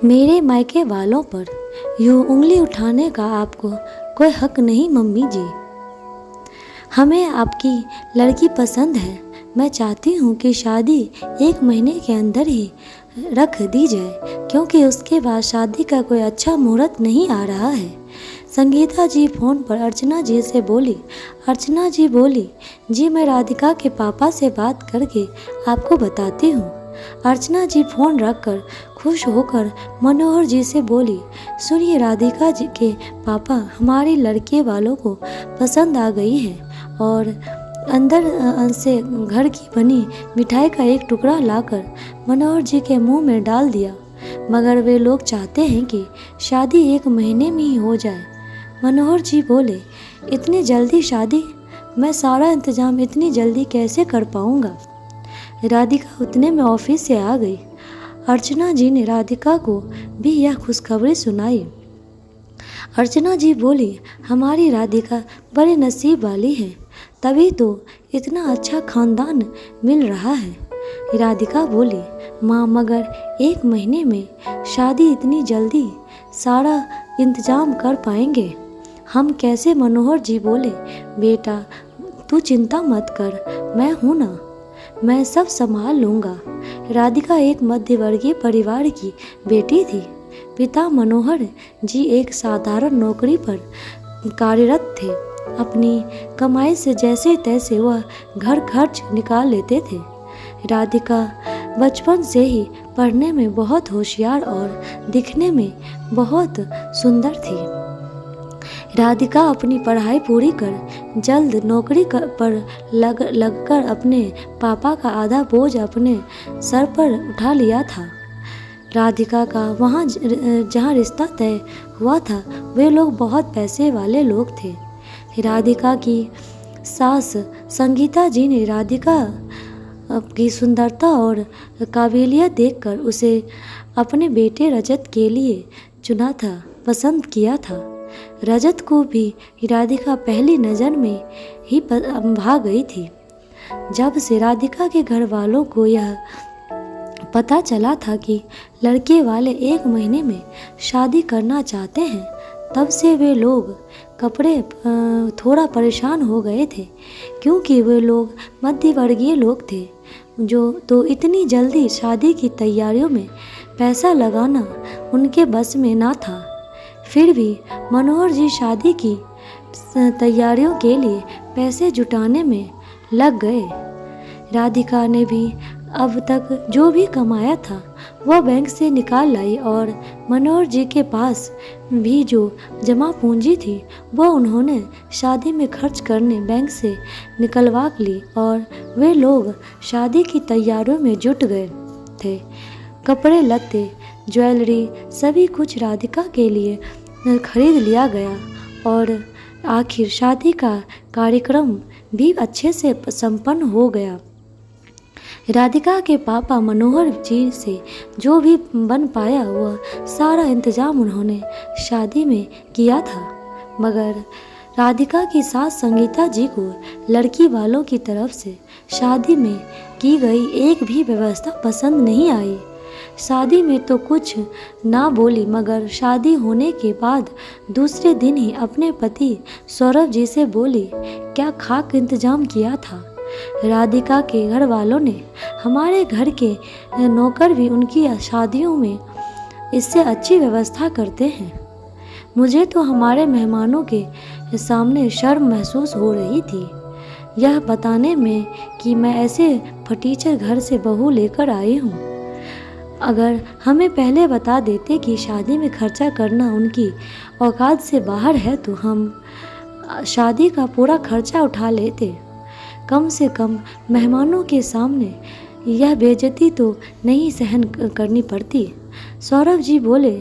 मेरे मायके वालों पर यूँ उंगली उठाने का आपको कोई हक नहीं मम्मी जी। हमें आपकी लड़की पसंद है। मैं चाहती हूँ कि शादी 1 महीने के अंदर ही रख दी जाए, क्योंकि उसके बाद शादी का कोई अच्छा मुहूर्त नहीं आ रहा है। संगीता जी फ़ोन पर अर्चना जी से बोली। अर्चना जी बोली, जी मैं राधिका के पापा से बात करके आपको बताती हूँ। अर्चना जी फ़ोन रखकर खुश होकर मनोहर जी से बोली, सुनिए राधिका जी के पापा हमारी लड़के वालों को पसंद आ गई है और अंदर से घर की बनी मिठाई का एक टुकड़ा लाकर मनोहर जी के मुंह में डाल दिया, मगर वे लोग चाहते हैं कि शादी 1 महीने में ही हो जाए। मनोहर जी बोले, इतनी जल्दी शादी? मैं सारा इंतज़ाम इतनी जल्दी कैसे कर पाऊँगा? राधिका उतने में ऑफिस से आ गई। अर्चना जी ने राधिका को भी यह खुशखबरी सुनाई। अर्चना जी बोली, हमारी राधिका बड़े नसीब वाली है, तभी तो इतना अच्छा खानदान मिल रहा है। राधिका बोली, माँ मगर 1 महीने में शादी, इतनी जल्दी सारा इंतजाम कर पाएंगे हम कैसे? मनोहर जी बोले, बेटा तू चिंता मत कर, मैं हूँ ना, मैं सब संभाल लूँगा। राधिका एक मध्यवर्गीय परिवार की बेटी थी। पिता मनोहर जी एक साधारण नौकरी पर कार्यरत थे। अपनी कमाई से जैसे तैसे वह घर खर्च निकाल लेते थे। राधिका बचपन से ही पढ़ने में बहुत होशियार और दिखने में बहुत सुंदर थी। राधिका अपनी पढ़ाई पूरी कर जल्द नौकरी पर लगकर अपने पापा का आधा बोझ अपने सर पर उठा लिया था। राधिका का वहाँ जहाँ रिश्ता तय हुआ था वे लोग बहुत पैसे वाले लोग थे। राधिका की सास संगीता जी ने राधिका की सुंदरता और काबिलियत देखकर उसे अपने बेटे रजत के लिए चुना था, पसंद किया था। रजत को भी राधिका पहली नज़र में ही भा गई थी। जब से राधिका के घर वालों को यह पता चला था कि लड़के वाले 1 महीने में शादी करना चाहते हैं, तब से वे लोग थोड़ा परेशान हो गए थे, क्योंकि वे लोग मध्यवर्गीय लोग थे जो तो इतनी जल्दी शादी की तैयारियों में पैसा लगाना उनके बस में ना था। फिर भी मनोहर जी शादी की तैयारियों के लिए पैसे जुटाने में लग गए। राधिका ने भी अब तक जो भी कमाया था वह बैंक से निकाल लाई और मनोहर जी के पास भी जो जमा पूंजी थी वह उन्होंने शादी में खर्च करने बैंक से निकलवा ली और वे लोग शादी की तैयारियों में जुट गए थे। कपड़े लत्ते, ज्वेलरी, सभी कुछ राधिका के लिए खरीद लिया गया और आखिर शादी का कार्यक्रम भी अच्छे से संपन्न हो गया। राधिका के पापा मनोहर जी से जो भी बन पाया वह सारा इंतजाम उन्होंने शादी में किया था, मगर राधिका की सास संगीता जी को लड़की वालों की तरफ से शादी में की गई एक भी व्यवस्था पसंद नहीं आई। शादी में तो कुछ ना बोली, मगर शादी होने के बाद दूसरे दिन ही अपने पति सौरभ जी से बोली, क्या खाक इंतजाम किया था। राधिका के घर वालों ने, हमारे घर के नौकर भी उनकी शादियों में इससे अच्छी व्यवस्था करते हैं। मुझे तो हमारे मेहमानों के सामने शर्म महसूस हो रही थी यह बताने में कि मैं ऐसे फटीचर घर से बहू लेकर आई हूँ। अगर हमें पहले बता देते कि शादी में खर्चा करना उनकी औकात से बाहर है तो हम शादी का पूरा खर्चा उठा लेते। कम से कम मेहमानों के सामने यह बेइज्जती तो नहीं सहन करनी पड़ती। सौरभ जी बोले,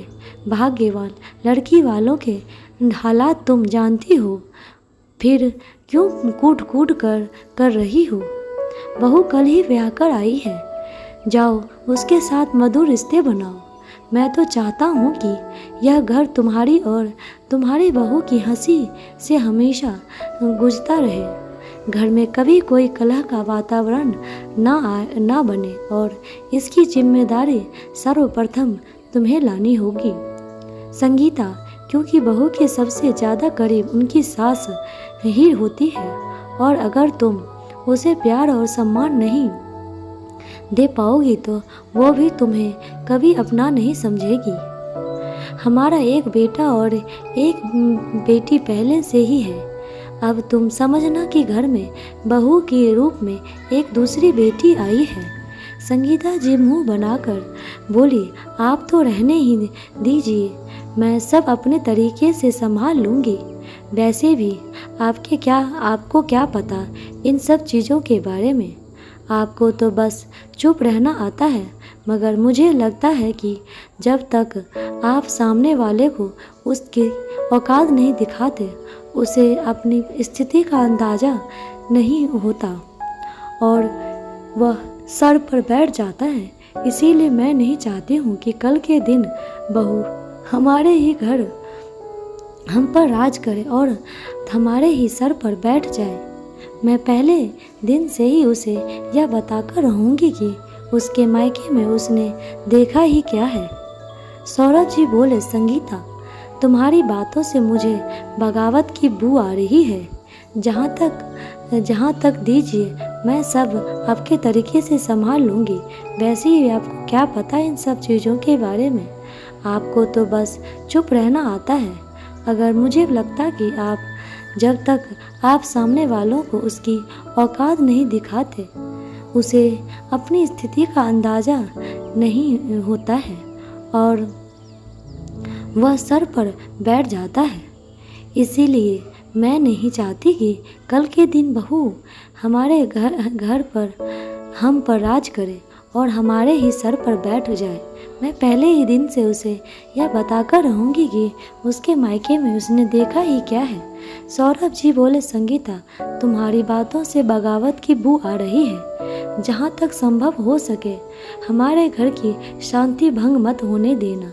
भाग्यवान लड़की वालों के हालात तुम जानती हो, फिर क्यों कूट कर रही हो। बहू कल ही ब्याह कर आई है, जाओ उसके साथ मधुर रिश्ते बनाओ। मैं तो चाहता हूँ कि यह घर तुम्हारी और तुम्हारी बहू की हंसी से हमेशा गूंजता रहे। घर में कभी कोई कलह का वातावरण ना बने, और इसकी जिम्मेदारी सर्वप्रथम तुम्हें लानी होगी संगीता, क्योंकि बहू के सबसे ज़्यादा करीब उनकी सास ही होती है, और अगर तुम उसे प्यार और सम्मान नहीं दे पाओगी तो वो भी तुम्हें कभी अपना नहीं समझेगी। हमारा एक बेटा और एक बेटी पहले से ही है, अब तुम समझना कि घर में बहू के रूप में एक दूसरी बेटी आई है। संगीता जी मुंह बनाकर बोली, आप तो रहने ही दीजिए, मैं सब अपने तरीके से संभाल लूँगी। वैसे भी आपको क्या पता इन सब चीज़ों के बारे में, आपको तो बस चुप रहना आता है। मगर मुझे लगता है कि जब तक आप सामने वाले को उसकी औकात नहीं दिखाते, उसे अपनी स्थिति का अंदाज़ा नहीं होता और वह सर पर बैठ जाता है। इसीलिए मैं नहीं चाहती हूँ कि कल के दिन बहू हमारे ही घर हम पर राज करे और हमारे ही सर पर बैठ जाए। मैं पहले दिन से ही उसे यह बताकर रहूँगी कि उसके मायके में उसने देखा ही क्या है। सौरभ जी बोले, संगीता, तुम्हारी बातों से मुझे बगावत की बू आ रही है। जहाँ तक दीजिए, मैं सब आपके तरीके से संभाल लूँगी। वैसे ही आपको क्या पता इन सब चीज़ों के बारे में, आपको तो बस चुप रहना आता है। अगर मुझे लगता कि जब तक आप सामने वालों को उसकी औकात नहीं दिखाते, उसे अपनी स्थिति का अंदाज़ा नहीं होता है और वह सर पर बैठ जाता है। इसीलिए मैं नहीं चाहती कि कल के दिन बहू हमारे घर पर हम पर राज करे और हमारे ही सर पर बैठ जाए। मैं पहले ही दिन से उसे यह बताकर रहूँगी कि उसके मायके में उसने देखा ही क्या है। सौरभ जी बोले, संगीता, तुम्हारी बातों से बगावत की बू आ रही है। जहाँ तक संभव हो सके हमारे घर की शांति भंग मत होने देना,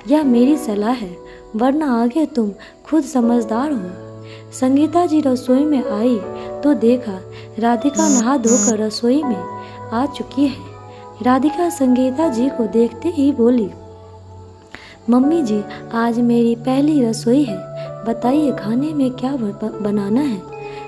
यह मेरी सलाह है, वरना आगे तुम खुद समझदार हो। संगीता जी रसोई में आई तो देखा राधिका नहा धोकर रसोई में आ चुकी है। राधिका संगीता जी को देखते ही बोली, मम्मी जी, आज मेरी पहली रसोई है, बताइए खाने में क्या बनाना है।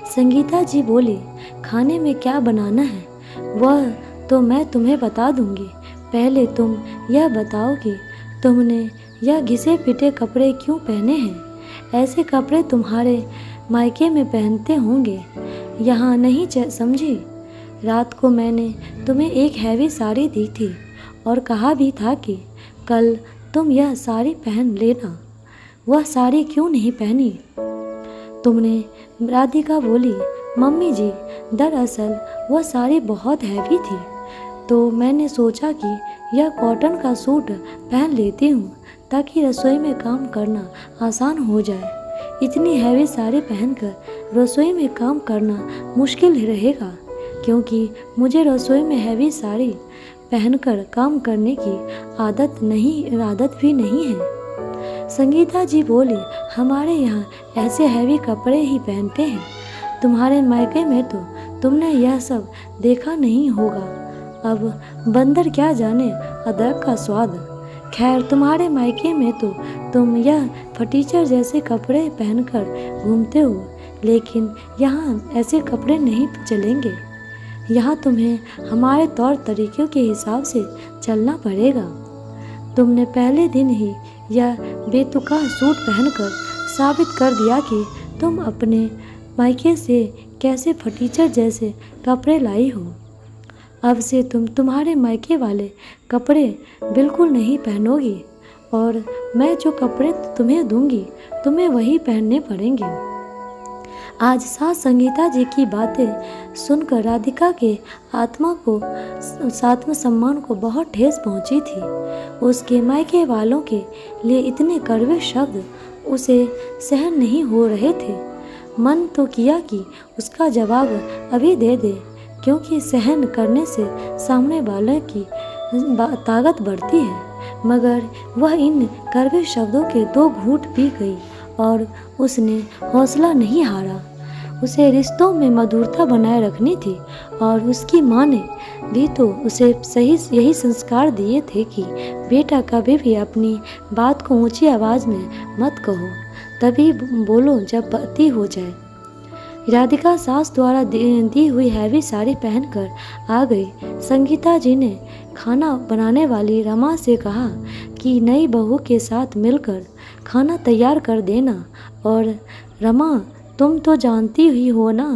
संगीता जी बोली, खाने में क्या बनाना है वह तो मैं तुम्हें बता दूंगी, पहले तुम यह बताओ कि तुमने यह घिसे पिटे कपड़े क्यों पहने हैं। ऐसे कपड़े तुम्हारे मायके में पहनते होंगे, यहाँ नहीं समझी। रात को मैंने तुम्हें एक हैवी साड़ी दी थी और कहा भी था कि कल तुम यह साड़ी पहन लेना। वह साड़ी क्यों नहीं पहनी तुमने? राधिका बोली, मम्मी जी, दरअसल वह साड़ी बहुत हैवी थी, तो मैंने सोचा कि यह कॉटन का सूट पहन लेती हूँ ताकि रसोई में काम करना आसान हो जाए। इतनी हैवी साड़ी पहनकर रसोई में काम करना मुश्किल रहेगा, क्योंकि मुझे रसोई में हैवी साड़ी पहनकर काम करने की आदत भी नहीं है। संगीता जी बोली, हमारे यहाँ ऐसे हैवी कपड़े ही पहनते हैं, तुम्हारे मायके में तो तुमने यह सब देखा नहीं होगा। अब बंदर क्या जाने अदरक का स्वाद। खैर, तुम्हारे मायके में तो तुम यह फटीचर जैसे कपड़े पहनकर घूमते हो, लेकिन यहाँ ऐसे कपड़े नहीं चलेंगे। यहाँ तुम्हें हमारे तौर तरीक़ों के हिसाब से चलना पड़ेगा। तुमने पहले दिन ही यह बेतुका सूट पहनकर साबित कर दिया कि तुम अपने मायके से कैसे फटीचर जैसे कपड़े लाई हो। अब से तुम्हारे मायके वाले कपड़े बिल्कुल नहीं पहनोगी और मैं जो कपड़े तुम्हें दूंगी तुम्हें वही पहनने पड़ेंगे। आज सास संगीता जी की बातें सुनकर राधिका के आत्म सम्मान को बहुत ठेस पहुंची थी। उसके मायके वालों के लिए इतने कड़वे शब्द उसे सहन नहीं हो रहे थे। मन तो किया कि उसका जवाब अभी दे दे, क्योंकि सहन करने से सामने वाले की ताकत बढ़ती है, मगर वह इन कड़वे शब्दों के 2 घूंट पी गई और उसने हौसला नहीं हारा। उसे रिश्तों में मधुरता बनाए रखनी थी और उसकी माँ ने भी तो उसे सही यही संस्कार दिए थे कि बेटा कभी भी अपनी बात को ऊंची आवाज़ में मत कहो, तभी बोलो जब पति हो जाए। राधिका सास द्वारा दी हुई हैवी साड़ी पहनकर आ गई। संगीता जी ने खाना बनाने वाली रमा से कहा कि नई बहू के साथ मिलकर खाना तैयार कर देना, और रमा तुम तो जानती ही हो ना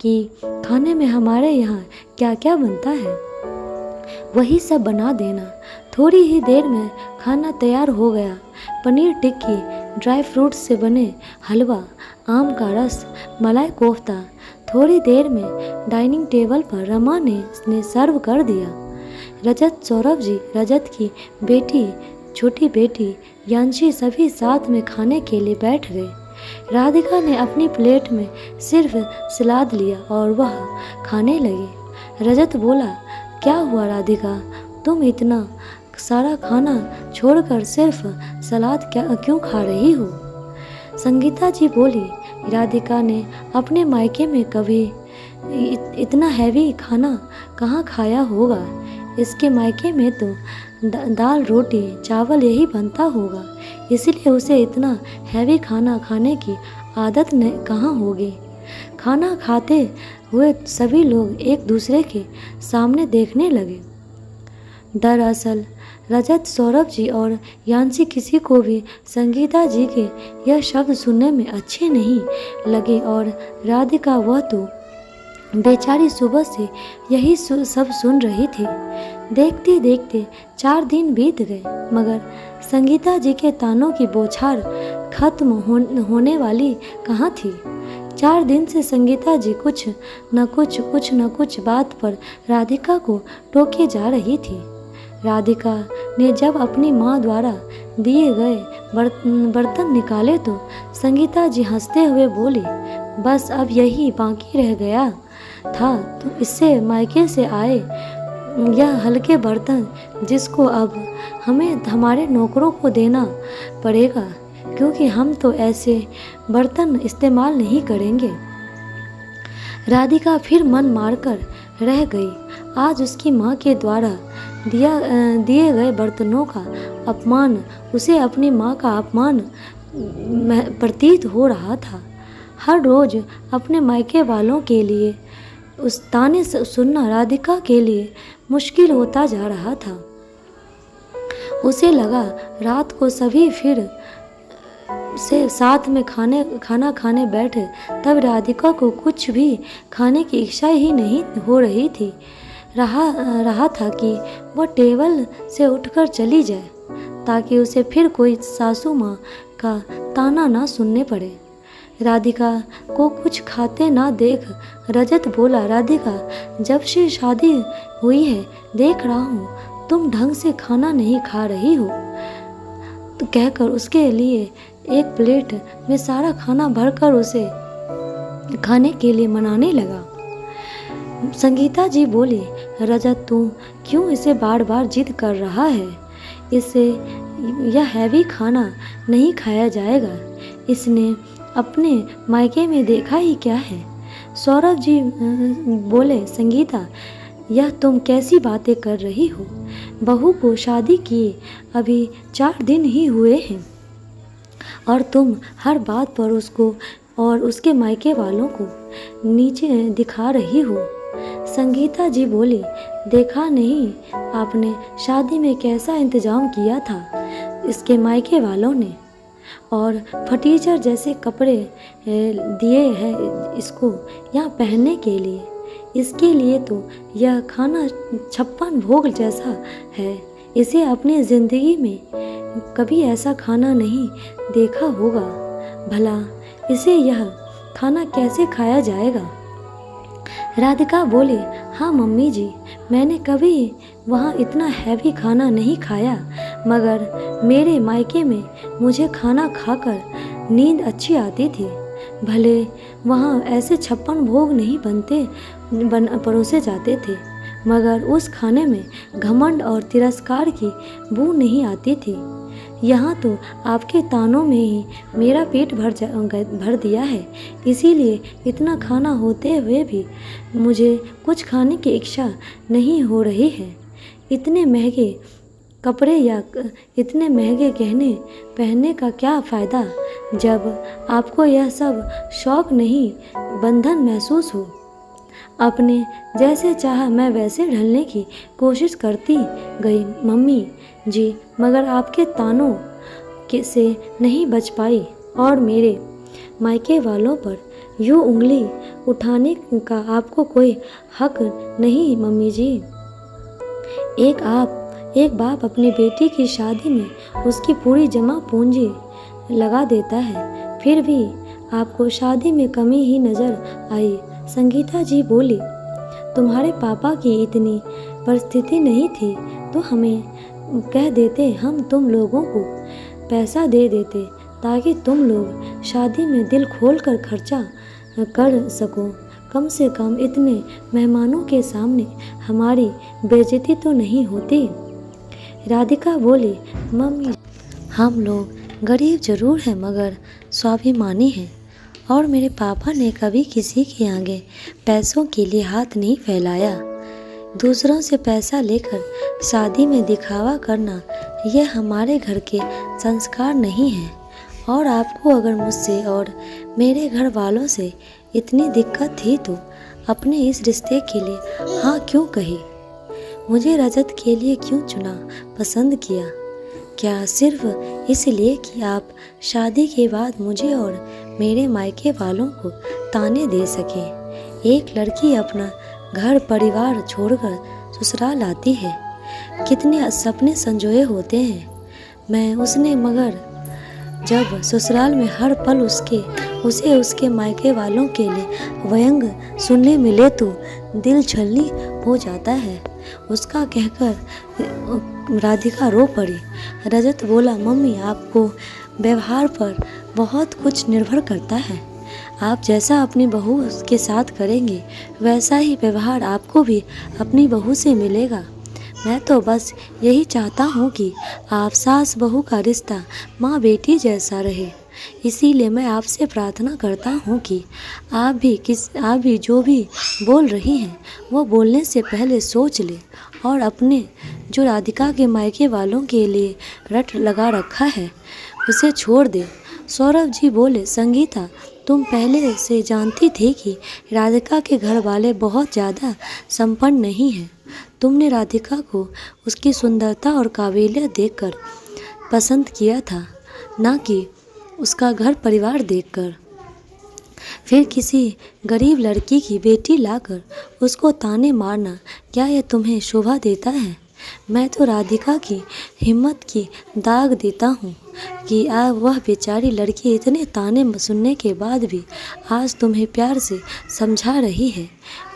कि खाने में हमारे यहाँ क्या क्या बनता है, वही सब बना देना। थोड़ी ही देर में खाना तैयार हो गया। पनीर टिक्की, ड्राई फ्रूट्स से बने हलवा, आम का रस, मलाई कोफ्ता। थोड़ी देर में डाइनिंग टेबल पर रमा ने सर्व कर दिया। रजत, सौरभ जी, रजत की बेटी, छोटी बेटी यांशी सभी साथ में खाने के लिए बैठ गए। राधिका ने अपनी प्लेट में सिर्फ सलाद लिया और वह खाने लगी। रजत बोला, क्या हुआ राधिका, तुम इतना सारा खाना छोड़कर सिर्फ सलाद क्यों खा रही हो? संगीता जी बोली, राधिका ने अपने मायके में कभी इतना हैवी खाना कहाँ खाया होगा। इसके मायके में तो दाल रोटी चावल यही बनता होगा, इसलिए उसे इतना हैवी खाना खाने की आदत कहाँ होगी। खाना खाते हुए सभी लोग एक दूसरे के सामने देखने लगे। दरअसल रजत, सौरभ जी और यांशी किसी को भी संगीता जी के यह शब्द सुनने में अच्छे नहीं लगे, और राधिका वह तो बेचारी सुबह से यही सब सुन रही थी। देखते देखते 4 दिन बीत गए, मगर संगीता जी के तानों की बौछार खत्म होने वाली कहाँ थी। 4 दिन से संगीता जी कुछ न कुछ बात पर राधिका को टोके जा रही थी। राधिका ने जब अपनी माँ द्वारा दिए गए बर्तन निकाले तो संगीता जी हंसते हुए बोली, बस अब यही बाकी रह गया था, तो इससे मायके से आए यह हल्के बर्तन जिसको अब हमें हमारे नौकरों को देना पड़ेगा, क्योंकि हम तो ऐसे बर्तन इस्तेमाल नहीं करेंगे। राधिका फिर मन मारकर रह गई। आज उसकी माँ के द्वारा दिए गए बर्तनों का अपमान उसे अपनी माँ का अपमान प्रतीत हो रहा था। हर रोज़ अपने मायके वालों के लिए उस ताने सुनना राधिका के लिए मुश्किल होता जा रहा था। उसे लगा रात को सभी फिर से साथ में खाना खाने बैठे, तब राधिका को कुछ भी खाने की इच्छा ही नहीं हो रही थी। रहा था कि वह टेबल से उठकर चली जाए, ताकि उसे फिर कोई सासू माँ का ताना ना सुनने पड़े। राधिका को कुछ खाते ना देख रजत बोला, राधिका, जब से शादी हुई है देख रहा हूँ तुम ढंग से खाना नहीं खा रही हो, तो कहकर उसके लिए एक प्लेट में सारा खाना भरकर उसे खाने के लिए मनाने लगा। संगीता जी बोली, रजत तू क्यों इसे बार बार जिद कर रहा है? इससे यह हैवी खाना नहीं खाया जाएगा। इसने अपने मायके में देखा ही क्या है। सौरभ जी बोले, संगीता यह तुम कैसी बातें कर रही हो? बहू को शादी किए अभी 4 दिन ही हुए हैं और तुम हर बात पर उसको और उसके मायके वालों को नीचे दिखा रही हो। संगीता जी बोली, देखा नहीं आपने शादी में कैसा इंतजाम किया था इसके मायके वालों ने, और फटीचर जैसे कपड़े दिए हैं इसको यहाँ पहनने के लिए। इसके लिए तो यह खाना 56 भोग जैसा है। इसे अपनी ज़िंदगी में कभी ऐसा खाना नहीं देखा होगा। भला इसे यह खाना कैसे खाया जाएगा? राधिका बोली, हाँ मम्मी जी, मैंने कभी वहाँ इतना हैवी खाना नहीं खाया, मगर मेरे मायके में मुझे खाना खाकर नींद अच्छी आती थी। भले वहाँ ऐसे 56 भोग नहीं परोसे जाते थे, मगर उस खाने में घमंड और तिरस्कार की बू नहीं आती थी। यहाँ तो आपके तानों में ही मेरा पेट भर दिया है, इसीलिए इतना खाना होते हुए भी मुझे कुछ खाने की इच्छा नहीं हो रही है। इतने महंगे कपड़े या इतने महंगे गहने पहनने का क्या फ़ायदा जब आपको यह सब शौक़ नहीं बंधन महसूस हो। अपने जैसे चाहा मैं वैसे ढलने की कोशिश करती गई मम्मी जी, मगर आपके तानों से नहीं बच पाई और मेरे मायके वालों पर यूँ उंगली उठाने का आपको कोई हक नहीं मम्मी जी। एक बाप अपनी बेटी की शादी में उसकी पूरी जमा पूंजी लगा देता है, फिर भी आपको शादी में कमी ही नज़र आई। संगीता जी बोली, तुम्हारे पापा की इतनी परिस्थिति नहीं थी तो हमें कह देते, हम तुम लोगों को पैसा दे देते ताकि तुम लोग शादी में दिल खोल कर खर्चा कर सको। कम से कम इतने मेहमानों के सामने हमारी बेइज्जती तो नहीं होती। राधिका बोली, मम्मी हम लोग गरीब ज़रूर हैं मगर स्वाभिमानी हैं और मेरे पापा ने कभी किसी के आगे पैसों के लिए हाथ नहीं फैलाया। दूसरों से पैसा लेकर शादी में दिखावा करना यह हमारे घर के संस्कार नहीं है और आपको अगर मुझसे और मेरे घर वालों से इतनी दिक्कत थी तो अपने इस रिश्ते के लिए हाँ क्यों कही? मुझे रजत के लिए क्यों चुना पसंद किया? क्या सिर्फ इसलिए कि आप शादी के बाद मुझे और मेरे मायके वालों को ताने दे सकें? एक लड़की अपना घर परिवार छोड़कर ससुराल आती है, कितने सपने संजोए होते हैं मैं उसने, मगर जब ससुराल में हर पल उसे उसके मायके वालों के लिए व्यंग सुनने मिले तो दिल छलनी हो जाता है। उसका कहकर राधिका रो पड़ी। रजत बोला, मम्मी आपको व्यवहार पर बहुत कुछ निर्भर करता है। आप जैसा अपनी बहू के साथ करेंगे वैसा ही व्यवहार आपको भी अपनी बहू से मिलेगा। मैं तो बस यही चाहता हूँ कि आप सास बहू का रिश्ता माँ बेटी जैसा रहे। इसीलिए मैं आपसे प्रार्थना करता हूँ कि आप भी जो भी बोल रही हैं वो बोलने से पहले सोच ले और अपने जो राधिका के मायके वालों के लिए रट लगा रखा है उसे छोड़ दे। सौरभ जी बोले, संगीता तुम पहले से जानती थी कि राधिका के घर वाले बहुत ज़्यादा संपन्न नहीं हैं। तुमने राधिका को उसकी सुंदरता और काबिलियत देखकर पसंद किया था, ना कि उसका घर परिवार देखकर। फिर किसी गरीब लड़की की बेटी लाकर उसको ताने मारना, क्या यह तुम्हें शोभा देता है? मैं तो राधिका की हिम्मत की दाग देता हूँ कि वह बेचारी लड़की इतने ताने सुनने के बाद भी आज तुम्हें प्यार से समझा रही है।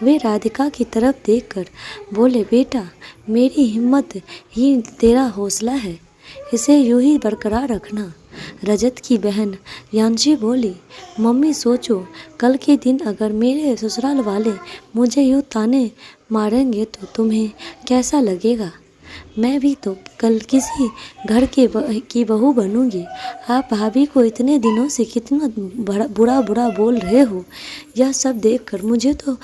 वे राधिका की तरफ देखकर बोले, बेटा मेरी हिम्मत ही तेरा हौसला है, इसे यूं ही बरकरार रखना। रजत की बहन यांशी बोली, मम्मी सोचो कल के दिन अगर मेरे ससुराल वाले मुझे यूँ ताने मारेंगे तो तुम्हें कैसा लगेगा? मैं भी तो कल किसी घर की बहू बनूंगी। आप भाभी को इतने दिनों से कितना बुरा बोल रहे हो, यह सब देखकर मुझे तो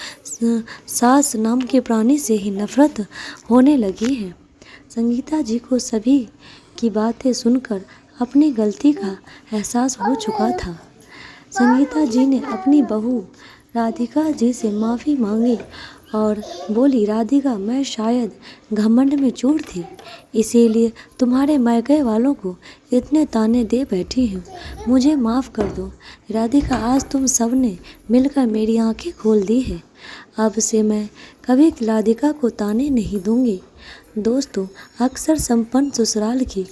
सास नाम के प्राणी से ही नफरत होने लगी है। संगीता जी को सभी की बातें सुनकर अपनी गलती का एहसास हो चुका था। संगीता जी ने अपनी बहू राधिका जी से माफ़ी मांगी और बोली, राधिका मैं शायद घमंड में चूर थी, इसीलिए तुम्हारे मायके वालों को इतने ताने दे बैठी हूँ, मुझे माफ़ कर दो। राधिका आज तुम सब ने मिलकर मेरी आंखें खोल दी है, अब से मैं कभी राधिका को ताने नहीं दूंगी। दोस्तों, अक्सर संपन्न ससुराल की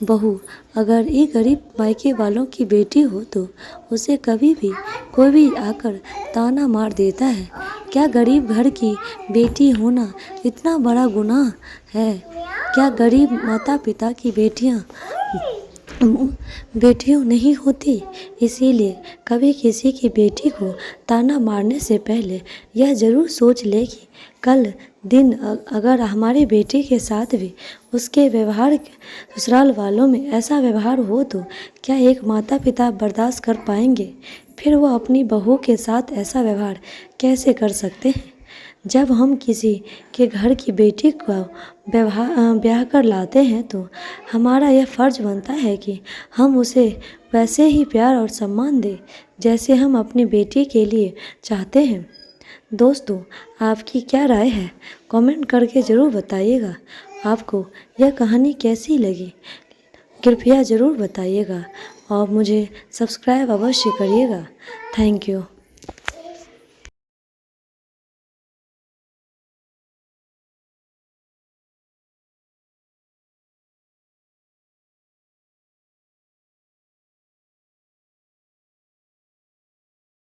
बहू अगर एक गरीब मायके वालों की बेटी हो तो उसे कभी भी कोई भी आकर ताना मार देता है। क्या गरीब घर की बेटी होना इतना बड़ा गुनाह है? क्या गरीब माता पिता की बेटियां बेटियों नहीं होती। इसीलिए कभी किसी की बेटी को ताना मारने से पहले यह ज़रूर सोच ले कि कल दिन अगर हमारी बेटी के साथ भी उसके व्यवहार ससुराल वालों में ऐसा व्यवहार हो तो क्या एक माता पिता बर्दाश्त कर पाएंगे? फिर वो अपनी बहू के साथ ऐसा व्यवहार कैसे कर सकते हैं? जब हम किसी के घर की बेटी को ब्याह कर लाते हैं तो हमारा यह फ़र्ज़ बनता है कि हम उसे वैसे ही प्यार और सम्मान दें जैसे हम अपनी बेटी के लिए चाहते हैं। दोस्तों, आपकी क्या राय है? कमेंट करके ज़रूर बताइएगा। आपको यह कहानी कैसी लगी? कृपया ज़रूर बताइएगा और मुझे सब्सक्राइब अवश्य करिएगा। Thank you.